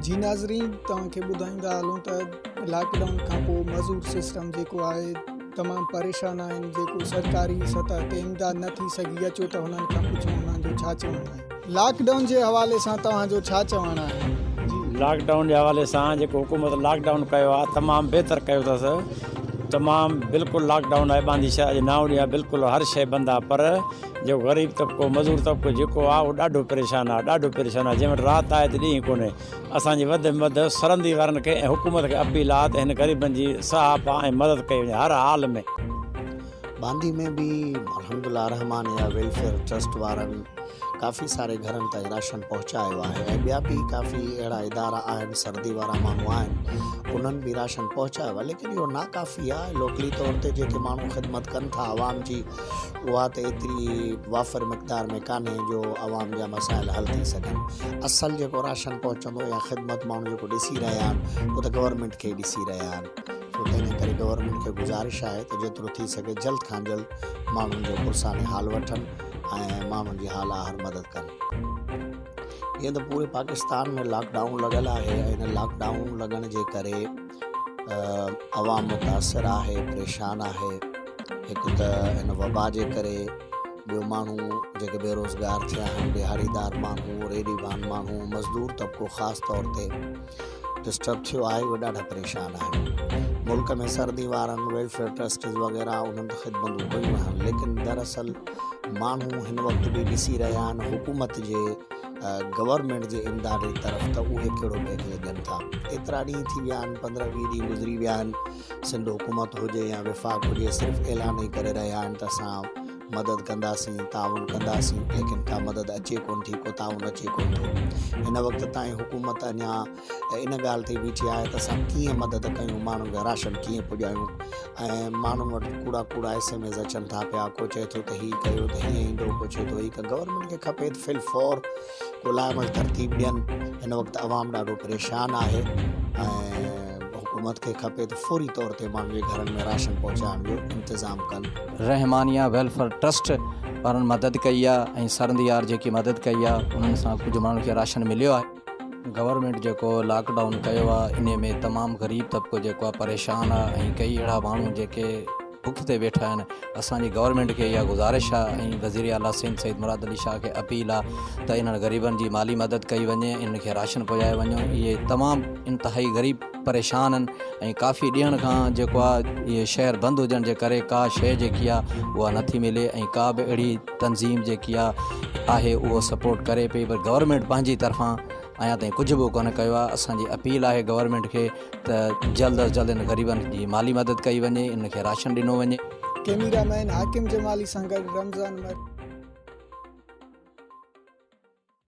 जी नाज़रीन तव्हांखे ॿुधाईंदा हलूं त लॉकडाउन खां पोइ मज़ूर सिस्टम जेको आहे तमामु परेशान आहिनि। जेको सरकारी सतह ते इमदाद न थी सघी अचो त हुननि खां पुछो हुननि जो छा चवणु आहे। लॉकडाउन जे हवाले सां तव्हांजो छा चवणु आहे? लॉकडाउन जे हवाले सां जेको हुकूमत लॉकडाउन कयो आहे तमामु बहितरु कयो अथसि। तमामु बिल्कुलु लॉकडाउन आहे ॿांधी शइ अॼु नावड़ी आहे, बिल्कुलु हर शइ बंदि आहे। पर जो ग़रीब तबिको मज़ूर तबिको जेको आहे उहो ॾाढो परेशान आहे, जंहिं वटि राति आहे त ॾींहुं कोन्हे। असांजी वधि में वधि सरहंदी वारनि खे ऐं हुकूमत खे अपील आहे त हिन ग़रीबनि जी सहायता ऐं मदद कई वञे हर हाल में। बांदी में भी अल्हम्दुलिल्लाह रहमान या वेलफेयर ट्रस्ट वारनि काफ़ी सारे घरनि ताईं राशन पहुचायो आहे ऐं ॿिया बि काफ़ी अहिड़ा इदारा आहिनि, सर्दी वारा माण्हू आहिनि, उन्हनि बि राशन पहुचायो आहे। लेकिन इहो नाकाफ़ी आहे। लोकली तौर ते जेके माण्हू ख़िदमत कनि था आवाम जी, उहा त एतिरी वाफ़र मक़दार में कान्हे जो आवाम जा मसाइल हल थी सघनि। असल जेको राशन पहुचंदो या ख़िदमत माण्हू जेको ॾिसी रहिया आहिनि उहो त गवर्नमेंट खे ॾिसी रहिया आहिनि। तो तंहिं करे गवर्नमेंट खे गुज़ारिश आहे त जेतिरो थी सघे जल्द खां जल्द माण्हुनि जो पुरसाने हाल वठनि ऐं माण्हुनि जी हाल हर मदद कनि। ईअं त पूरे पाकिस्तान में लॉकडाउन लॻल आहे ऐं हिन लॉकडाउन लॻण जे करे अवाम मुतासिर आहे, परेशान आहे। हिकु त हिन वबा जे करे, ॿियो माण्हू जेके बेरोज़गार थिया आहिनि, दिहाड़ीदार माण्हू, रेडीवान माण्हू, मज़दूर तबिको ख़ासि तौर ते डिस्टर्ब थियो आहे, उहे ॾाढा परेशान आहिनि। मुल्क में सर्दी वारनि वेलफेयर ट्रस्टिस वग़ैरह उन्हनि ख़िदमतूं कयूं आहिनि, लेकिन दरअसल माण्हू हिन वक़्तु बि ॾिसी रहिया आहिनि हुकूमत जे गवर्नमेंट जे इमदाद जी तरफ़ त उहे कहिड़ो पैकेज ॾियनि था। एतिरा ॾींहं थी विया आहिनि, 15-20 ॾींहं गुज़री विया आहिनि, सिंध हुकूमत हुजे या विफ़ाक़ हुजे, सिर्फ़ु ऐलान ई करे रहिया आहिनि त असां मदद कंदासीं, ताउन कंदासीं, लेकिन का मदद अचे कोन थी, को ताउन अचे कोन थो। हिन वक़्तु ताईं हुकूमत अञा इन ॻाल्हि ते बीठी आहे त असां कीअं मदद कयूं, माण्हुनि खे राशन कीअं पुॼायूं। ऐं माण्हुनि वटि कूड़ा SMS अचनि था पिया, को चए थो त हीअ कयो त हीअं ईंदो, को चए थो हीअ गवर्नमेंट खे खपे त फिलफौर को लाइमल तरतीब ॾियनि। हिन वक़्तु अवाम ॾाढो परेशान आहे ऐं हुकूमत खे खपे त फौरी तौर ते माण्हुनि जे घरनि में राशन पहुचाइण जो इंतज़ाम कनि। रहमानिया वेलफेयर ट्रस्ट वारनि मदद कई आहे ऐं सरंदियार जेकी मदद कई आहे उन्हनि सां कुझु माण्हुनि खे राशन मिलियो आहे। गवर्नमेंट जेको लॉकडाउन कयो आहे इन में तमामु ग़रीब तबिको जेको आहे परेशान आहे ऐं कई अहिड़ा माण्हू जेके भुख ते वेठा आहिनि। असांजी गवर्नमेंट खे इहा गुज़ारिश आहे ऐं वज़ीर आला सिंध सईद मुराद अली शाह खे अपील आहे त इन्हनि ग़रीबनि जी माली मदद कई वञे, इन्हनि खे राशन पहुचाए वञो। इहे तमामु इंतिहाई ग़रीब परेशान आहिनि ऐं काफ़ी ॾींहनि खां जेको आहे इहे शहर बंदि हुजण जे करे का शइ जेकी आहे उहा नथी मिले ऐं का बि अहिड़ी तंज़ीम जेकी आहे उहो सपोर्ट करे पई, पर गवर्नमेंट पंहिंजी तरफ़ां अञा ताईं कुझु बि कोन कयो आहे। असांजी अपील आहे गवर्नमेंट खे त जल्द अज़ जल्द इन ग़रीबनि जी माली मदद कई वञे, इन खे राशन ॾिनो वञे। कैमरामैन हाकिम जमाली सां गॾु रमज़ान मर।